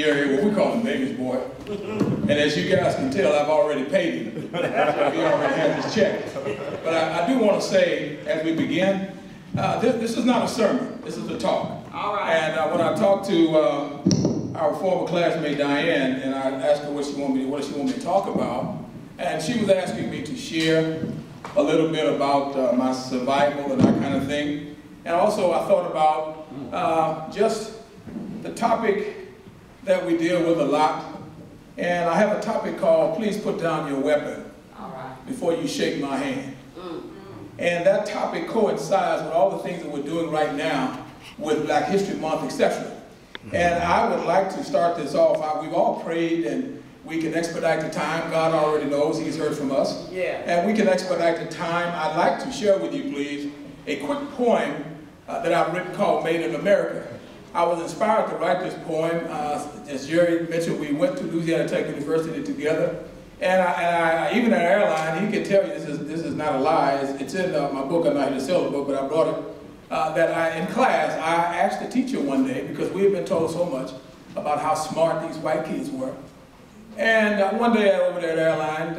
Jerry, what we call him Baby's boy. And as you guys can tell, I've already paid him. So he already has his check. But I do want to say, as we begin, this is not a sermon. This is a talk. All right. And when I talked to our former classmate Diane, and I asked her what she wanted me to talk about, and she was asking me to share a little bit about my survival and that kind of thing. And also I thought about just the topic that we deal with a lot. And I have a topic called, please put down your weapon before you shake my hand. And that topic coincides with all the things that we're doing right now with Black History Month, etc. And I would like to start this off. We've all prayed and we can expedite the time. God already knows, He's heard from us. Yeah. And we can expedite the time. I'd like to share with you, please, a quick poem that I've written called Made in America. I was inspired to write this poem. As Jerry mentioned, we went to Louisiana Tech University together. And I even at airline, he can tell you this is not a lie. It's in my book. I'm not here to sell the book, but I brought it. In class, I asked the teacher one day, because we had been told so much about how smart these white kids were. And one day over there at airline,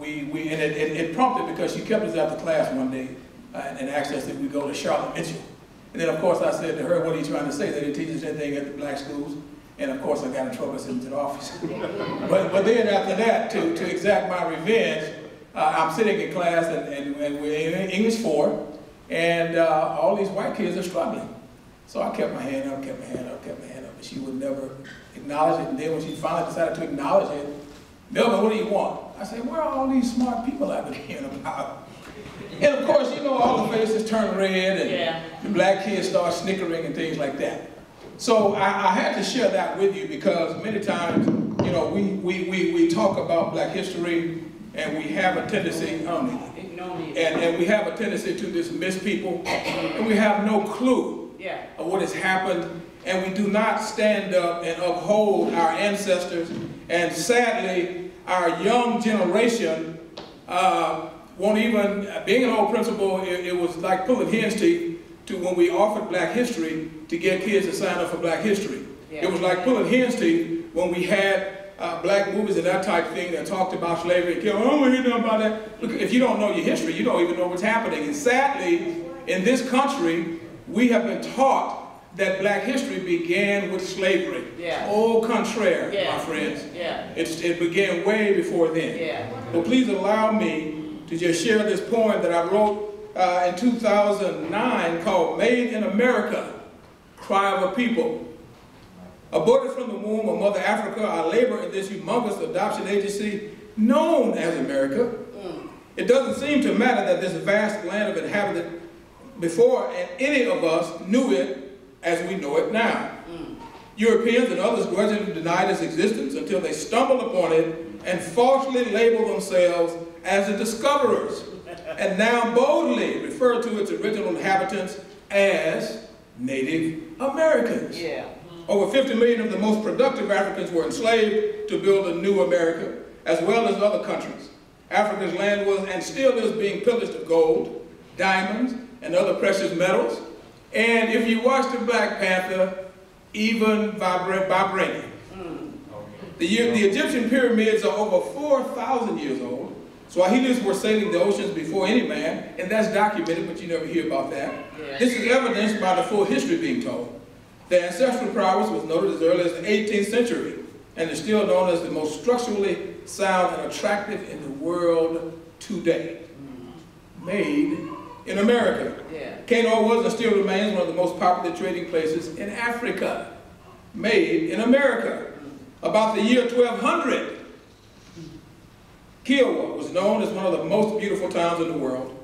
it prompted because she kept us after class one day and asked us if we go to Charlotte Mitchell. And then, of course, I said to her, what are you trying to say? They didn't teach us anything at the black schools. And, of course, I got in trouble sitting to the office. but then after that, to exact my revenge, I'm sitting in class, and we're in English 4, and all these white kids are struggling. So I kept my hand up, kept my hand up, kept my hand up, and she would never acknowledge it. And then when she finally decided to acknowledge it, Melvin, what do you want? I said, where are all these smart people I've been hearing about? And of course, you know, all the faces turn red, and the black kids start snickering and things like that. So I had to share that with you because many times, you know, we talk about black history, and we have a tendency, and we have a tendency to dismiss people, and we have no clue of what has happened, and we do not stand up and uphold our ancestors. And sadly, our young generation won't even, being an old principal, it was like pulling hen's teeth to when we offered black history to get kids to sign up for black history. It was like pulling hen's teeth when we had black movies and that type thing that talked about slavery and killing. I don't want to hear nothing about that. Look, if you don't know your history, you don't even know what's happening. And sadly, in this country, we have been taught that black history began with slavery. Au contraire, my friends. It began way before then. So please allow me to just share this poem that I wrote in 2009 called Made in America, Cry of a People. Aborted from the womb of Mother Africa, I labor in this humongous adoption agency known as America. It doesn't seem to matter that this vast land of inhabited before and any of us knew it as we know it now. Europeans and others grudgingly denied its existence until they stumbled upon it and falsely labeled themselves as the discoverers, and now boldly refer to its original inhabitants as Native Americans. Over 50 million of the most productive Africans were enslaved to build a new America, as well as other countries. Africa's land was and still is being pillaged of gold, diamonds, and other precious metals. And if you watch the Black Panther, even vibranium. The Egyptian pyramids are over 4,000 years old. Swahilis were sailing the oceans before any man, and that's documented, but you never hear about that. This is evidenced by the full history being told. Their ancestral prowess was noted as early as the 18th century, and is still known as the most structurally sound and attractive in the world today. Made in America. Kano was and still remains one of the most popular trading places in Africa. Made in America. About the year 1200, Kiowa was known as one of the most beautiful towns in the world.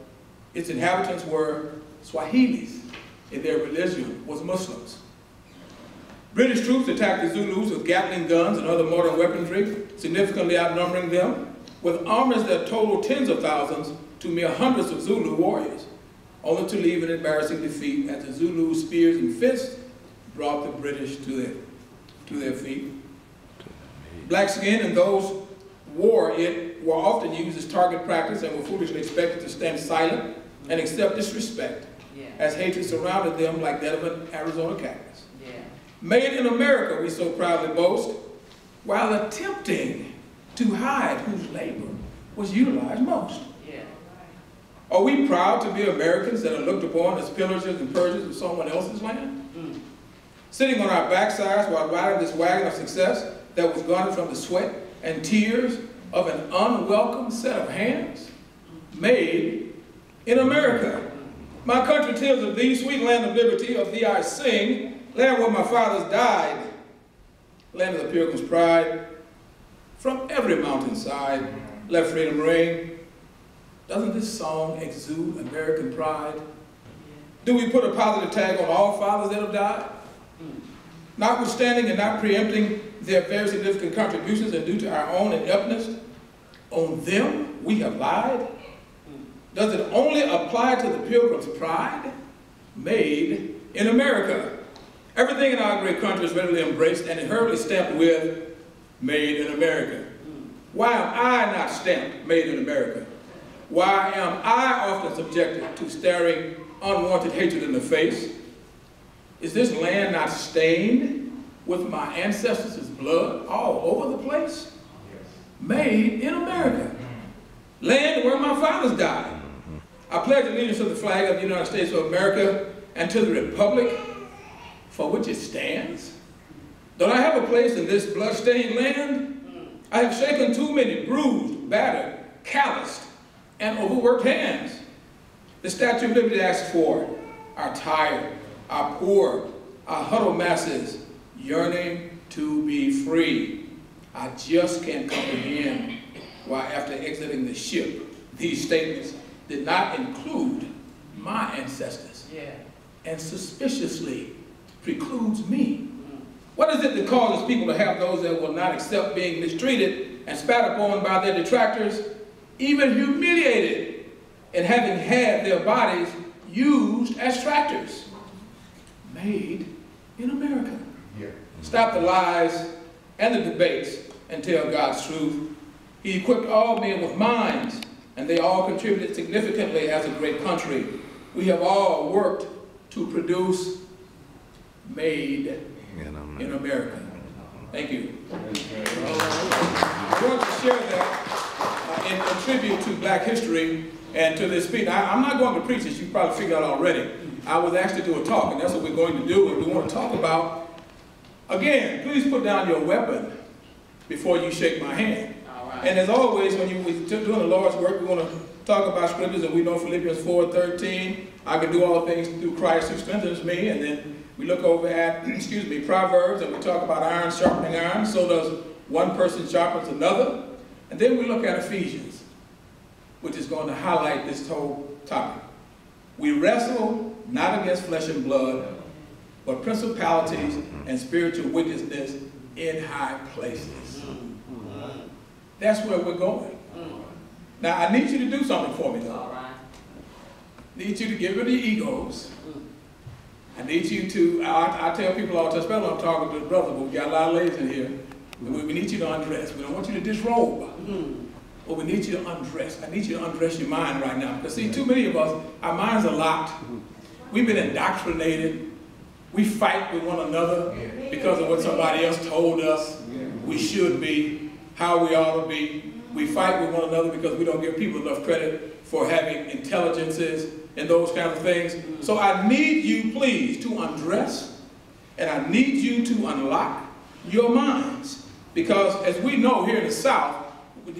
Its inhabitants were Swahilis, and their religion was Muslims. British troops attacked the Zulus with Gatling guns and other modern weaponry, significantly outnumbering them, with armies that totaled tens of thousands to mere hundreds of Zulu warriors, only to leave an embarrassing defeat as the Zulu spears and fists brought the British to their feet. Black skin and those wore it were often used as target practice and were foolishly expected to stand silent and accept disrespect as hatred surrounded them like that of an Arizona cactus. Made in America, we so proudly boast, while attempting to hide whose labor was utilized most. Yeah. Are we proud to be Americans that are looked upon as pillagers and purgers of someone else's land? Sitting on our backsides while riding this wagon of success that was garnered from the sweat and tears of an unwelcome set of hands? Made in America. My country tells of thee, sweet land of liberty, of thee I sing, land where my fathers died, land of the Pilgrim's pride. From every mountainside, let freedom ring. Doesn't this song exude American pride? Do we put a positive tag on all fathers that have died? Notwithstanding and not preempting their very significant contributions and due to our own ineptness, on them we have lied? Does it only apply to the Pilgrim's pride? Made in America. Everything in our great country is readily embraced and inherently stamped with made in America. Why am I not stamped made in America? Why am I often subjected to staring unwanted hatred in the face? Is this land not stained with my ancestors' blood all over the place? Made in America. Land where my fathers died. I pledge allegiance to the flag of the United States of America and to the republic for which it stands. Don't I have a place in this blood-stained land? I have shaken too many bruised, battered, calloused, and overworked hands. The Statue of Liberty asks for our tired, our poor, our huddled masses yearning to be free. I just can't comprehend why after exiting the ship, these statements did not include my ancestors and suspiciously precludes me. What is it that causes people to have those that will not accept being mistreated and spat upon by their detractors, even humiliated in having had their bodies used as tractors? Made in America. Stop the lies and the debates and tell God's truth. He equipped all men with minds, and they all contributed significantly as a great country. We have all worked to produce made in America. Thank you. I want to share that in tribute to Black history and to this speech. I'm not going to preach this, you probably figured out already. I was asked to do a talk, and that's what we're going to do. And we want to talk about, again, please put down your weapon before you shake my hand. And as always, when we're doing the Lord's work, we want to talk about scriptures, and we know Philippians 4:13, I can do all things through Christ who strengthens me. And then we look over at, Proverbs, and we talk about iron sharpening iron. So does one person sharpens another. And then we look at Ephesians, which is going to highlight this whole topic. We wrestle not against flesh and blood, but principalities and spiritual wickedness in high places. That's where we're going. Now, I need you to do something for me, though. I need you to get rid of your egos. I need you to, I tell people all the time, especially when I'm talking to the brother, but we got a lot of ladies in here. We need you to undress. We don't want you to disrobe. But we need you to undress. I need you to undress your mind right now. Because see, too many of us, our minds are locked. We've been indoctrinated. We fight with one another because of what somebody else told us we should be, how we ought to be. We fight with one another because we don't give people enough credit for having intelligences and those kinds of things. So I need you, please, to undress, and I need you to unlock your minds. Because as we know here in the South,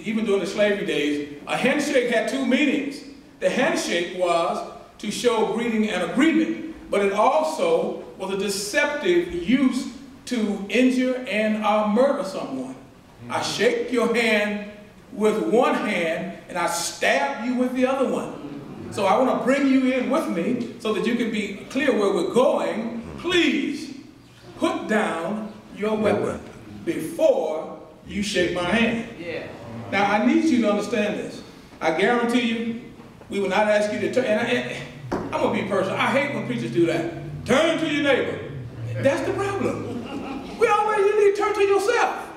even during the slavery days, a handshake had two meanings. The handshake was to show greeting and agreement, but it also was a deceptive use to injure and murder someone. I shake your hand with one hand and I stab you with the other one. So I want to bring you in with me so that you can be clear where we're going. Please put down your weapon before you shake my hand. Now I need you to understand this. I guarantee you, we will not ask you to turn. And I'm going to be personal. I hate when preachers do that. Turn to your neighbor. That's the problem. We already need to turn to yourself.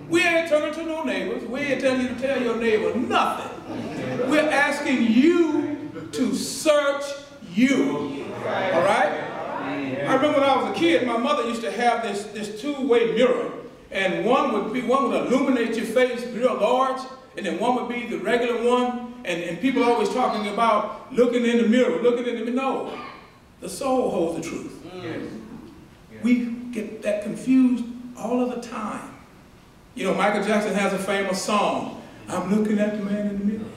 We ain't turning to no neighbors. We ain't telling you to tell your neighbor nothing. We're asking you to search you. All right? I remember when I was a kid, my mother used to have this two-way mirror, and one would illuminate your face real large, and then one would be the regular one, and people are always talking about looking in the mirror, looking in the mirror. No, the soul holds the truth. Yes. We get that confused all of the time. You know, Michael Jackson has a famous song, I'm looking at the man in the mirror.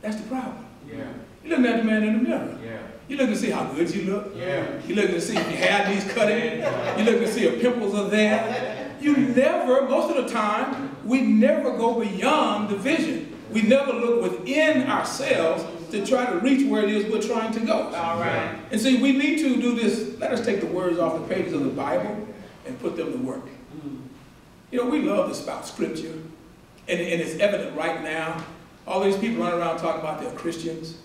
That's the problem. Yeah. You're looking at the man in the mirror. Yeah. You're looking to see how good you look. Yeah. You're looking to see if your hair needs cutting. You're looking to see if pimples are there. You never, most of the time, we never go beyond the vision. We never look within ourselves to try to reach where it is we're trying to go. All right. And see, we need to do this. Let us take the words off the pages of the Bible and put them to work. You know, we love to spout scripture, and it's evident right now. All these people running around talking about they're Christians,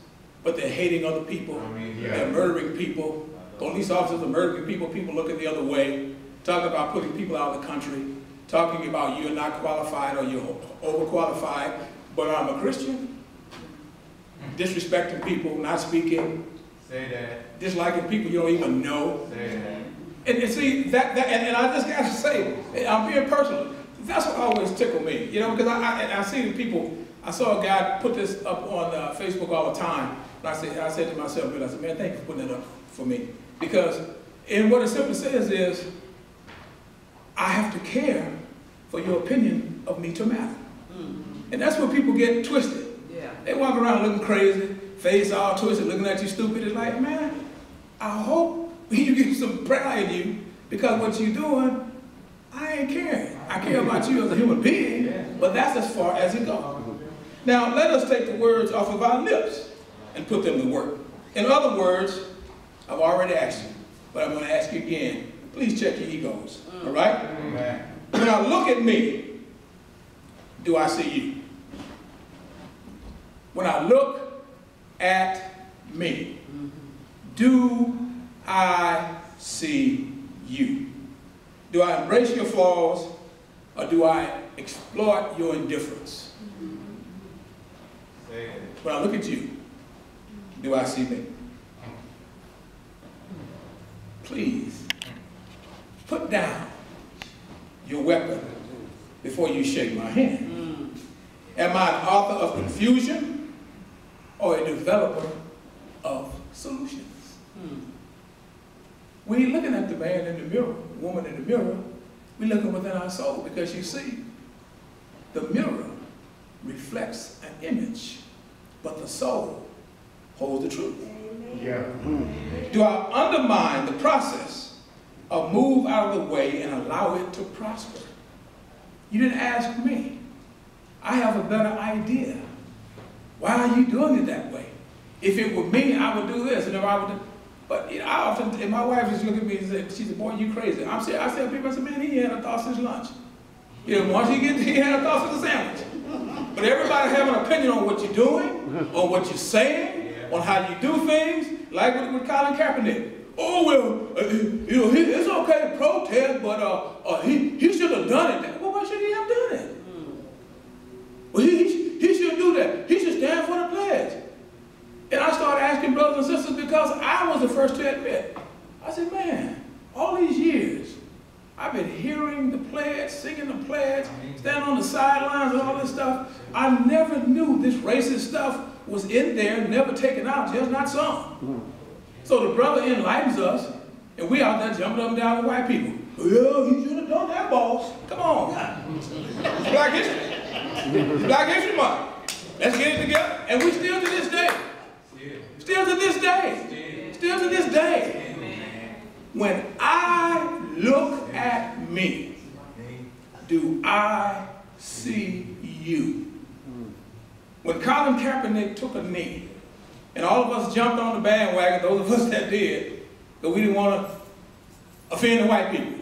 but they're hating other people. They're murdering people. Police officers are murdering people. People looking the other way. Talking about putting people out of the country. Talking about you're not qualified or you're overqualified, but I'm a Christian. Disrespecting people, not speaking. Say that. Disliking people you don't even know. Say that. And see, and I just got to say, I'm being personal. That's what always tickled me, you know, because I see the people. I saw a guy put this up on Facebook all the time. And I said to myself, I said, man, thank you for putting that up for me. Because, and what it simply says is, I have to care for your opinion of me to matter. And that's where people get twisted. Yeah. They walk around looking crazy, face all twisted, looking at you stupid. It's like, man, I hope you get some pride in you, because what you're doing, I ain't caring. I care about you as a human being, but that's as far as it goes. Now, let us take the words off of our lips and put them to work. In other words, I've already asked you, but I'm going to ask you again. Please check your egos, all right? Amen. When I look at me, do I see you? When I look at me, do I see you? Do I embrace your flaws, or do I exploit your indifference? When I look at you, do I see me? Please, put down your weapon before you shake my hand. Am I an author of confusion or a developer of solutions? We ain't looking at the man in the mirror, the woman in the mirror. We're looking within our soul, because you see, the mirror reflects an image, but the soul holds the truth. Yeah. Do I undermine the process or move out of the way and allow it to prosper? You didn't ask me. I have a better idea. Why are you doing it that way? If it were me, I would do this, and if I would do. But you know, I often, and my wife just look at me and say, she said, boy, you crazy. I said, people, I said, man, he had a thought since lunch. You know, once he had a thought since a sandwich. But everybody have an opinion on what you're doing, on what you're saying, on how you do things, like with Colin Kaepernick. Oh, well, you know, it's okay to protest, but he should have done it. Well, why should he have done it? Well, he shouldn't do that. He should stand for the pledge. And I started asking brothers and sisters, because I was the first to admit. I said, man, all these years, I've been hearing the pledge, singing the pledge, standing on the sidelines and all this stuff. I never knew this racist stuff was in there, never taken out, just not sung. So the brother enlightens us, and we out there jumping up and down with white people. Well, he should have done that, boss. Come on. It's Black History. It's Black History Month. Let's get it together. And we still to this day. Still to this day. Still to this day. When I look at me, do I see you? When Colin Kaepernick took a knee, and all of us jumped on the bandwagon, those of us that did, because we didn't want to offend the white people.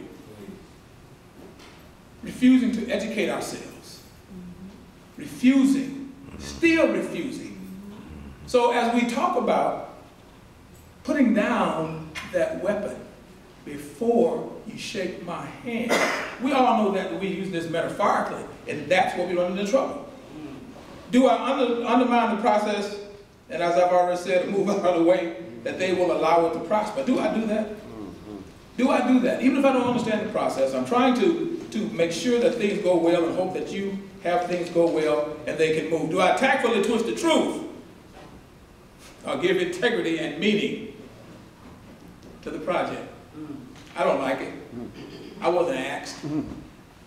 Refusing to educate ourselves. Refusing, still refusing. So as we talk about putting down that weapon before you shake my hand, we all know that we use this metaphorically, and that's what we run into trouble. Do I undermine the process, and as I've already said, move out of the way, that they will allow it to prosper? Do I do that? Do I do that? Even if I don't understand the process, I'm trying to make sure that things go well and hope that you have things go well and they can move. Do I tactfully twist the truth? Or give integrity and meaning to the project? I don't like it. I wasn't asked.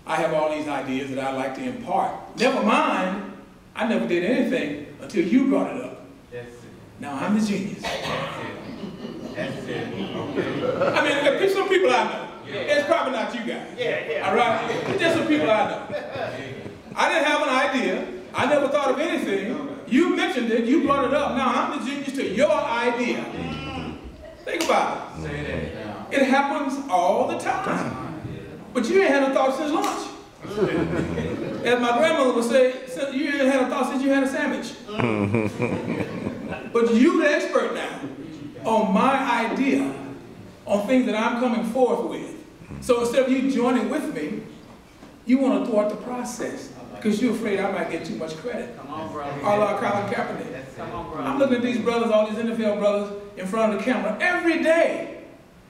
I have all these ideas that I like to impart. Never mind, I never did anything until you brought it up. Now I'm the genius. That's it. I mean, there's some people I know. It's probably not you guys. All right? There's some people I know. I didn't have an idea. I never thought of anything. You mentioned it. You brought it up. Now I'm the genius to your idea. Think about it. It happens all the time. But you ain't had a thought since lunch. As my grandmother would say, you ain't had a thought since you had a sandwich. But you the expert now on my idea, on things that I'm coming forth with. So instead of you joining with me, you want to thwart the process because you're afraid I might get too much credit. Come on, brother. A la Colin Kaepernick. Come on, brother. I'm looking at these brothers, all these NFL brothers, in front of the camera every day,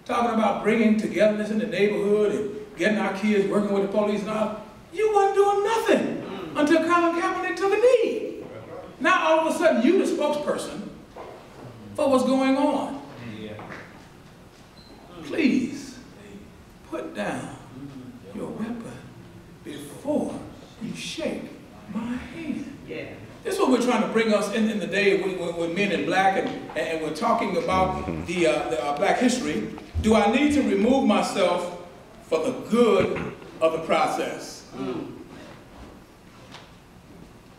talking about bringing togetherness in the neighborhood and getting our kids working with the police and all. You wasn't doing nothing until Colin Kaepernick took a knee. Now all of a sudden you the spokesperson for what's going on. Please put down your weapon before you shake my hand. This is what we're trying to bring us in the day when men in black and we're talking about the black history. Do I need to remove myself for the good of the process?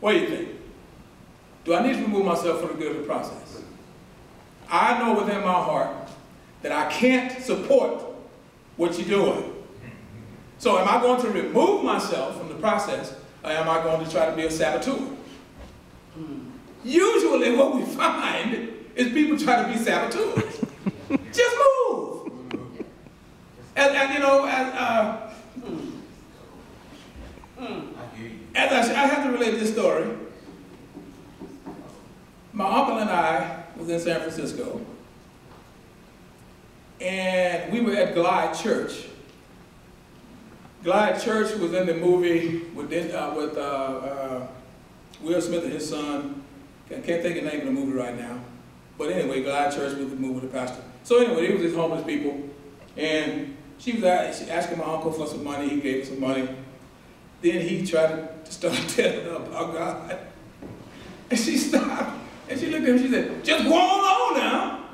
What do you think? Do I need to remove myself for the good of the process? I know within my heart that I can't support what you're doing. So am I going to remove myself from the process, or am I going to try to be a saboteur? Usually what we find is people try to be saboteurs. Just move. And you know, as I have to relate this story. My uncle and I was in San Francisco, and we were at Glide Church. Glide Church was in the movie with Will Smith and his son. I can't think of the name of the movie right now. But anyway, Glide Church was the movie with the pastor. So anyway, there was these homeless people, and she was asking my uncle for some money. He gave her some money. Then he tried to start telling her about God. And she stopped, and she looked at him and she said, just go on now.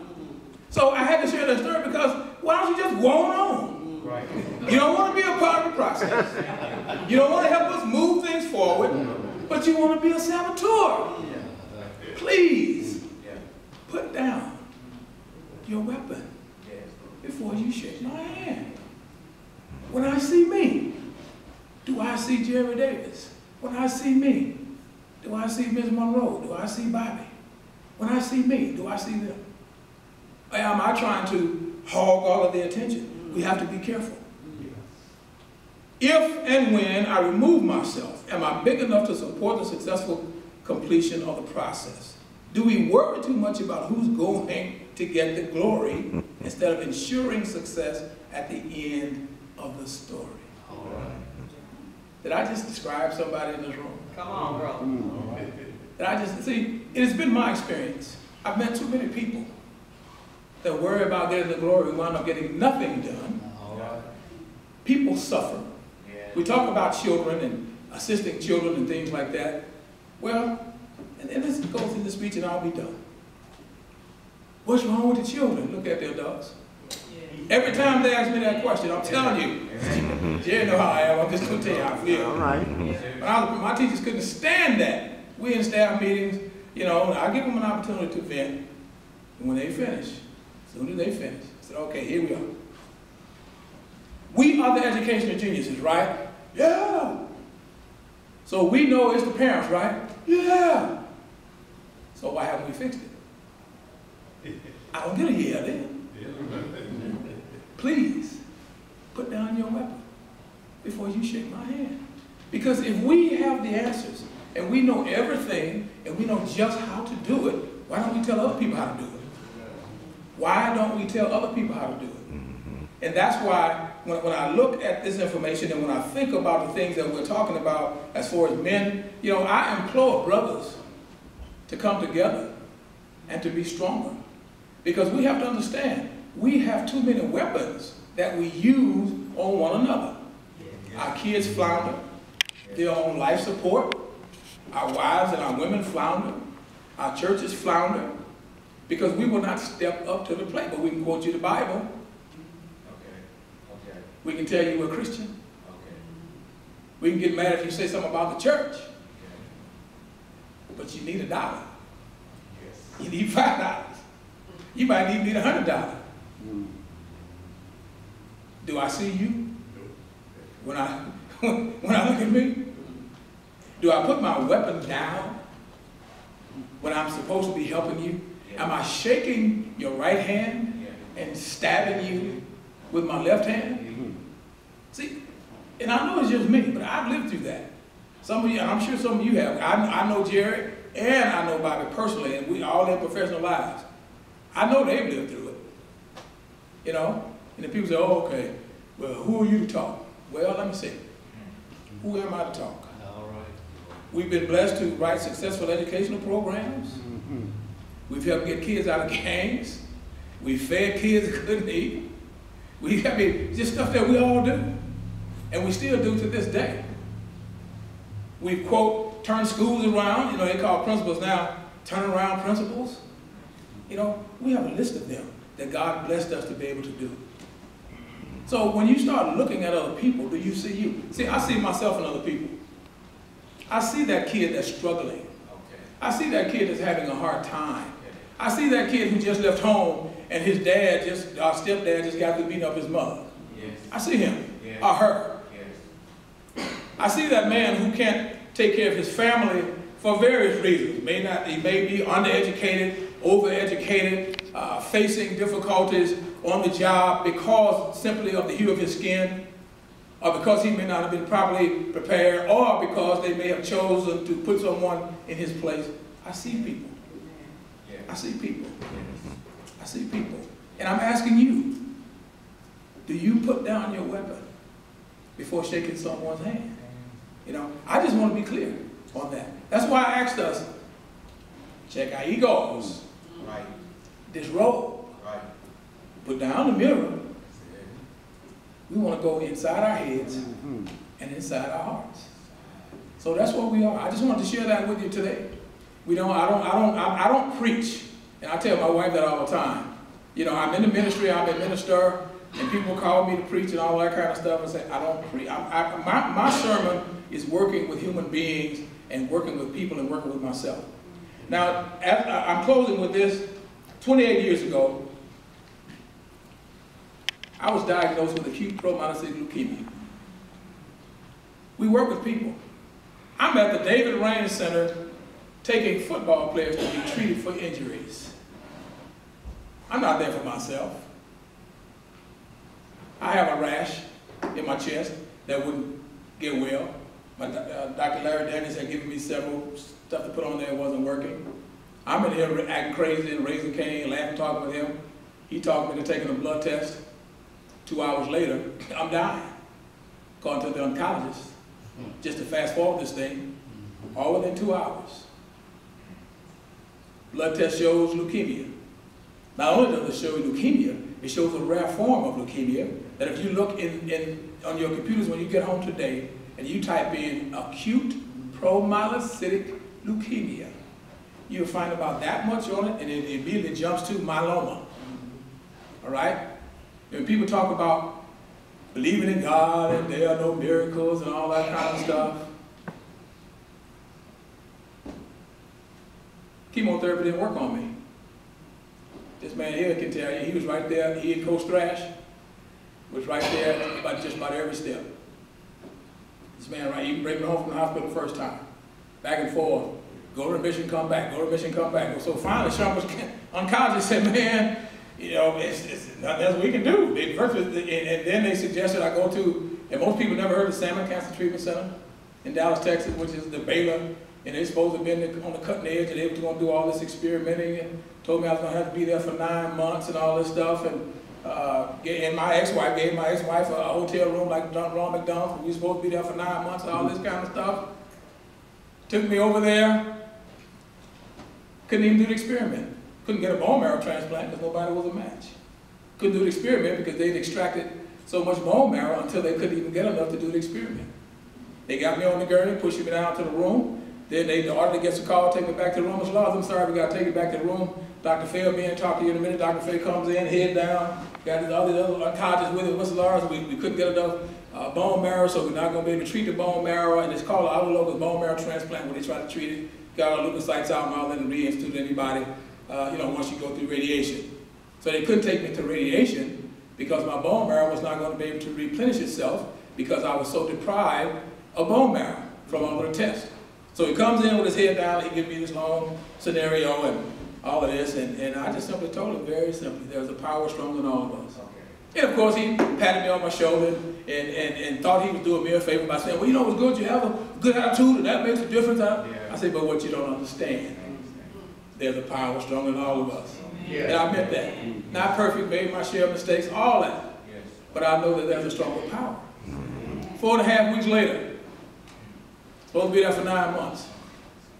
So I had to share that story because why don't you just go on? Right. You don't want to be a part of the process. You don't want to help us move things forward, but you want to be a saboteur. Please put down your weapon before you shake my hand. When I see me, do I see Jerry Davis? When I see me, do I see Ms. Monroe? Do I see Bobby? When I see me, do I see them? Or am I trying to hog all of the attention? We have to be careful. If and when I remove myself, am I big enough to support the successful completion of the process? Do we worry too much about who's going to get the glory instead of ensuring success at the end of the story? Did I just describe somebody in this room? Come on, bro. Did I just, see, it has been my experience. I've met too many people that worry about getting the glory and wind up getting nothing done. People suffer. We talk about children and assisting children and things like that. Well, and this goes in the speech and I'll be done. What's wrong with the children? Look at the adults. Every time they ask me that question, I'm telling you, Jerry know how I am, I'm just going to tell you how I feel. All right. But my teachers couldn't stand that. We in staff meetings, you know, I give them an opportunity to vent. And when they finish, as soon as they finish, I said, okay, here we are. We are the educational geniuses, right? Yeah. So we know it's the parents, right? Yeah. So why haven't we fixed it? I don't get a yeah then. Please, put down your weapon before you shake my hand. Because if we have the answers, and we know everything, and we know just how to do it, why don't we tell other people how to do it? Why don't we tell other people how to do it? And that's why when I look at this information and when I think about the things that we're talking about as far as men, you know, I implore brothers to come together and to be stronger. Because we have to understand, we have too many weapons that we use on one another. Our kids flounder. They're on life support. Our wives and our women flounder. Our churches flounder. Because we will not step up to the plate. But we can quote you the Bible. We can tell you we're Christian. We can get mad if you say something about the church. But you need $1. You need $5. You might even need $100. Do I see you? When I look at me? Do I put my weapon down when I'm supposed to be helping you? Am I shaking your right hand and stabbing you with my left hand? See, and I know it's just me, but I've lived through that. Some of you, and I'm sure some of you have. I know Jerry and I know Bobby personally, and we all have professional lives. I know they've lived through it. You know? And then people say, oh, okay, well, who are you to talk? Well, let me see. Who am I to talk? All right. We've been blessed to write successful educational programs. We've helped get kids out of gangs. We've fed kids that couldn't eat. I mean, just stuff that we all do. And we still do to this day. We've, quote, turned schools around. You know, they call principals now turnaround principals. You know, we have a list of them that God blessed us to be able to do. So when you start looking at other people, do you see you? See, I see myself in other people. I see that kid that's struggling. I see that kid that's having a hard time. I see that kid who just left home and his dad our stepdad just got to beat up his mother. I see him, or her. I see that man who can't take care of his family for various reasons. He may be undereducated, overeducated, facing difficulties on the job because simply of the hue of his skin, or because he may not have been properly prepared, or because they may have chosen to put someone in his place. I see people. I see people. I see people. And I'm asking you, do you put down your weapon before shaking someone's hand? You know, I just want to be clear on that. That's why I asked us, check our egos. Right. Disrobe. Right. Put down the mirror. We want to go inside our heads and inside our hearts. So that's what we are. I just wanted to share that with you today. I don't preach, and I tell my wife that all the time. You know, I'm in the ministry, I'm a minister, and people call me to preach and all that kind of stuff and say, I don't preach. My sermon is working with human beings and working with people and working with myself. Now, I'm closing with this. 28 years ago, I was diagnosed with acute promyelocytic leukemia. We work with people. I'm at the David Rain Center taking football players to be treated for injuries. I'm not there for myself. I have a rash in my chest that wouldn't get well. Dr. Larry Daniels had given me several stuff to put on there that wasn't working. I'm in here acting crazy and raising Cain, laughing, talking with him. He talked me to taking a blood test. 2 hours later, I'm dying, according to the oncologist. Just to fast forward this thing, all within 2 hours. Blood test shows leukemia. Not only does it show leukemia, it shows a rare form of leukemia that if you look on your computers when you get home today and you type in acute promyelocytic leukemia, you'll find about that much on it and it immediately jumps to myeloma. All right? When people talk about believing in God and there are no miracles and all that kind of stuff, chemotherapy didn't work on me. This man here can tell you, he was right there, he and Coach Thrash was right there just about every step. This man right, he can bring me home from the hospital the first time. Back and forth, go to remission, come back, go to remission, come back. So finally, Sean was oncologist said, man, you know, it's nothing else we can do. And then they suggested I go to, and most people never heard of Salmon Cancer Treatment Center in Dallas, Texas, which is the Baylor. And they're supposed to have been on the cutting edge, and they were going to do all this experimenting, and told me I was going to have to be there for 9 months and all this stuff. And And my ex-wife gave my ex-wife a hotel room like Ron McDonald. We were supposed to be there for 9 months, all this kind of stuff. Took me over there. Couldn't even do the experiment. Couldn't get a bone marrow transplant because nobody was a match. Couldn't do the experiment because they'd extracted so much bone marrow until they couldn't even get enough to do the experiment. They got me on the gurney, pushed me down to the room. Then the auditor gets a call, take me back to the room. Mr. Lars, I'm sorry, we got to take you back to the room. Dr. Fay will be in, talk to you in a minute. Dr. Fay comes in, head down, got his other oncologists with him. Mr. Lars, we couldn't get enough bone marrow, so we're not going to be able to treat the bone marrow. And it's called an autologous bone marrow transplant when they try to treat it. Got all the leukocytes out and all that and reinstitute anybody, once you go through radiation. So they couldn't take me to radiation because my bone marrow was not going to be able to replenish itself because I was so deprived of bone marrow from all the tests. So he comes in with his head down, he gives me this long scenario and all of this, and I just simply told him very simply, there's a power stronger than all of us. Okay. And of course he patted me on my shoulder and thought he was doing me a favor by saying, well, you know what's good, you have a good attitude and that makes a difference. I said, but what you don't understand, there's a power stronger than all of us. Yeah. And I meant that. Not perfect, made my share of mistakes, all that. Yes. But I know that there's a stronger power. 4.5 weeks later, supposed to be there for 9 months.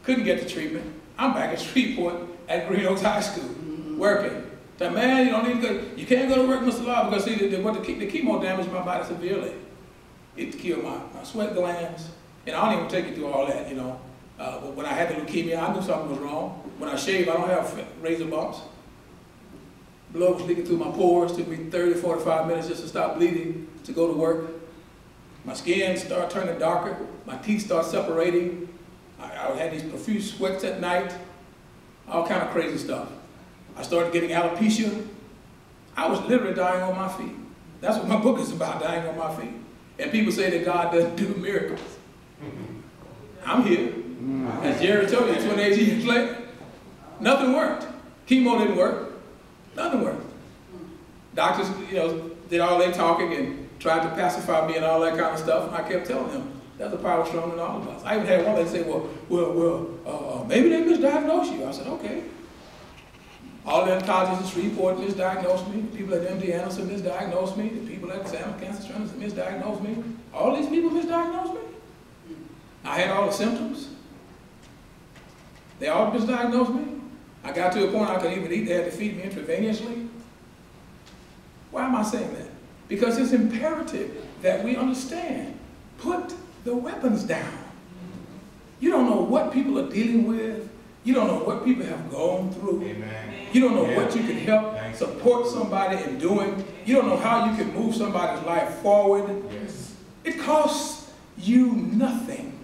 Couldn't get the treatment. I'm back at Shreveport at Green Oaks High School, working. Said, man, you don't need to go. You can't go to work, Mr. Lars, because see, the chemo damaged my body severely. It killed my sweat glands, and I don't even take you through all that, But when I had the leukemia, I knew something was wrong. When I shave, I don't have razor bumps. Blood was leaking through my pores. Took me 30, 45 minutes just to stop bleeding to go to work. My skin started turning darker. My teeth started separating. I had these profuse sweats at night. All kind of crazy stuff. I started getting alopecia. I was literally dying on my feet. That's what my book is about, dying on my feet. And people say that God doesn't do miracles. I'm here. As Jerry told you, 28 years later, nothing worked. Chemo didn't work. Nothing worked. Doctors, did all their talking and tried to pacify me and all that kind of stuff, and I kept telling them, that's a power stronger than all of us. I even had one that said, maybe they misdiagnosed you. I said, okay. All the oncologists in Shreveport misdiagnosed me. The people at MD Anderson misdiagnosed me. The people at Salmon Cancer Center misdiagnosed me. All these people misdiagnosed me. I had all the symptoms. They all misdiagnosed me. I got to a point I couldn't even eat. They had to feed me intravenously. Why am I saying that? Because it's imperative that we understand. Put the weapons down. You don't know what people are dealing with. You don't know what people have gone through. Amen. You don't know what you can help support somebody in doing. You don't know how you can move somebody's life forward. Yes. It costs you nothing.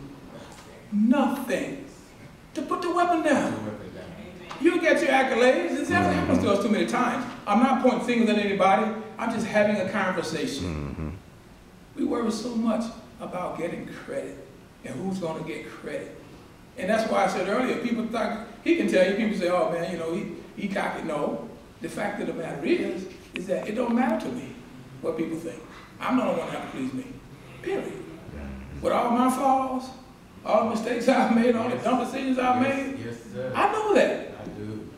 Nothing. To put the weapon down. You get your accolades. This happens to us too many times. I'm not pointing fingers at anybody. I'm just having a conversation. We worry so much about getting credit and who's going to get credit. And that's why I said earlier, people thought, he can tell you, people say, oh man, he cocky. No, the fact of the matter is that it don't matter to me what people think. I'm not the one that have to please me, period. With all my flaws, all the mistakes I've made, all the dumb decisions I've made, I know that. I do.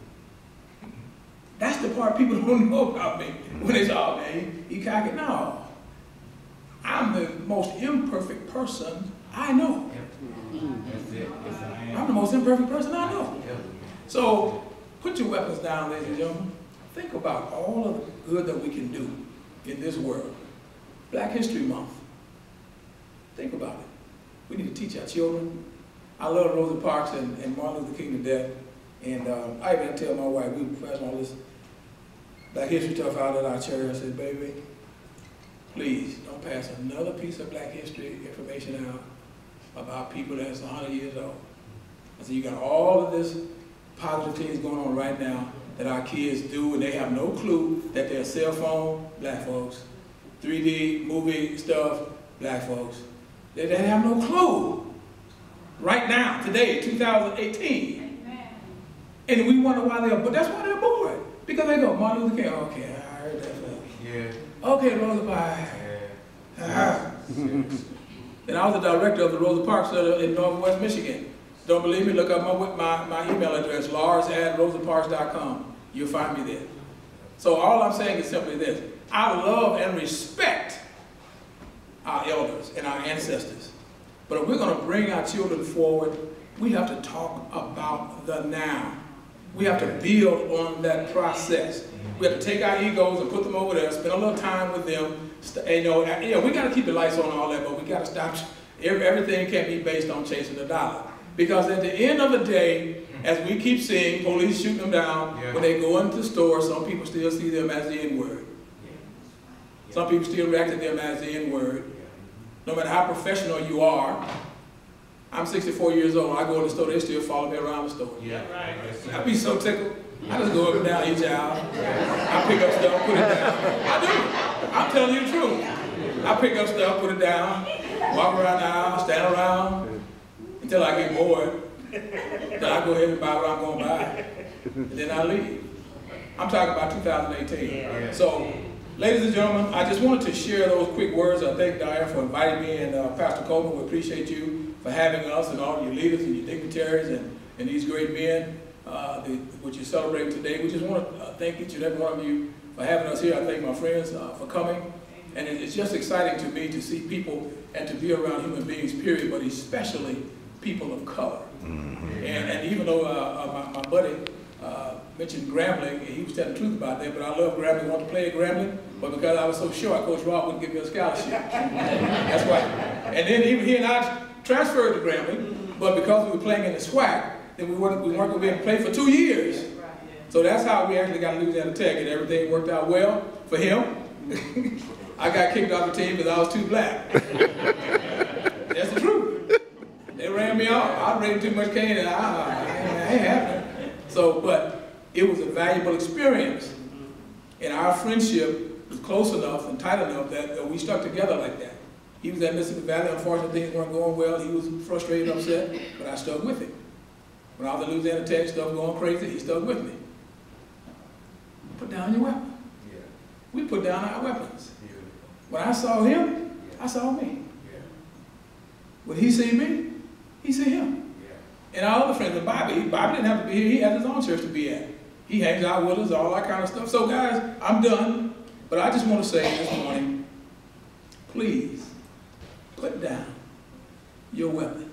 That's the part people don't know about me. When they say, oh man, he cocky. No. I'm the most imperfect person I know. I'm the most imperfect person I know. So put your weapons down, ladies and gentlemen. Think about all of the good that we can do in this world. Black History Month. Think about it. We need to teach our children. I love Rosa Parks and Martin Luther King to death. And I even tell my wife, we pass all this Black History stuff out at our church. I said, baby, please don't pass another piece of Black history information out about people that's 100 years old. I said, you got all of this positive things going on right now that our kids do, and they have no clue that their cell phone, black folks, 3D movie stuff, black folks. They have no clue. Right now, today, 2018. Amen. And we wonder why they're, but that's why they're bored. Because they go, Martin Luther King, okay, I heard that. Yeah. Okay, Rosa Parks. Yeah. And I was the director of the Rosa Parks Center in Northwest Michigan. Don't believe me? Look up my email address, Lars@rosaparks.com. You'll find me there. So all I'm saying is simply this. I love and respect our elders and our ancestors. But if we're going to bring our children forward, we have to talk about the now. We have to build on that process. We have to take our egos and put them over there, spend a little time with them. We got to keep the lights on and all that, but we got to stop. Everything can't be based on chasing the dollar. Because at the end of the day, as we keep seeing police shooting them down, when they go into the store, some people still see them as the N-word. Some people still react to them as the N-word. No matter how professional you are, I'm 64 years old. I go to the store, they still follow me around the store. I be so tickled. I just go up and down each aisle. I pick up stuff, put it down. I do. I'm telling you the truth. I pick up stuff, put it down, walk around the aisle, stand around until I get bored. Then I go ahead and buy what I'm going to buy. And then I leave. I'm talking about 2018. So, ladies and gentlemen, I just wanted to share those quick words. I thank Diane for inviting me, and Pastor Coleman, we appreciate you for having us and all your leaders and your dignitaries and these great men which you're celebrating today. We just want to thank each and every one of you for having us here. I thank my friends for coming. And it's just exciting to me to see people and to be around human beings, period, but especially people of color. And even though my buddy mentioned Grambling, he was telling the truth about that, but I love Grambling, wanted to play at Grambling, but because I was so short, Coach Rob wouldn't give me a scholarship. That's why. And then even he and I transferred to Grambling, but because we were playing in the SWAC, then we weren't going to be able to play for 2 years. So that's how we actually got Louisiana Tech, and everything worked out well for him. I got kicked off the team because I was too black. That's the truth. They ran me off. I ran too much cane, and I ain't having it. So, but it was a valuable experience, and our friendship was close enough and tight enough that we stuck together like that. He was at Mississippi Valley. Unfortunately, things weren't going well. He was frustrated, upset, but I stuck with him. When I was at Louisiana Tech, stuff going crazy, he stuck with me. Put down your weapon. We put down our weapons. When I saw him, I saw me. When he see me, he see him. And our other friends, Bobby didn't have to be here. He had his own church to be at. He hangs out with us, all that kind of stuff. So guys, I'm done. But I just want to say this morning, please put down your weapon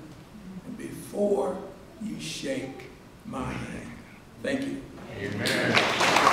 before you shake my hand. Thank you. Amen.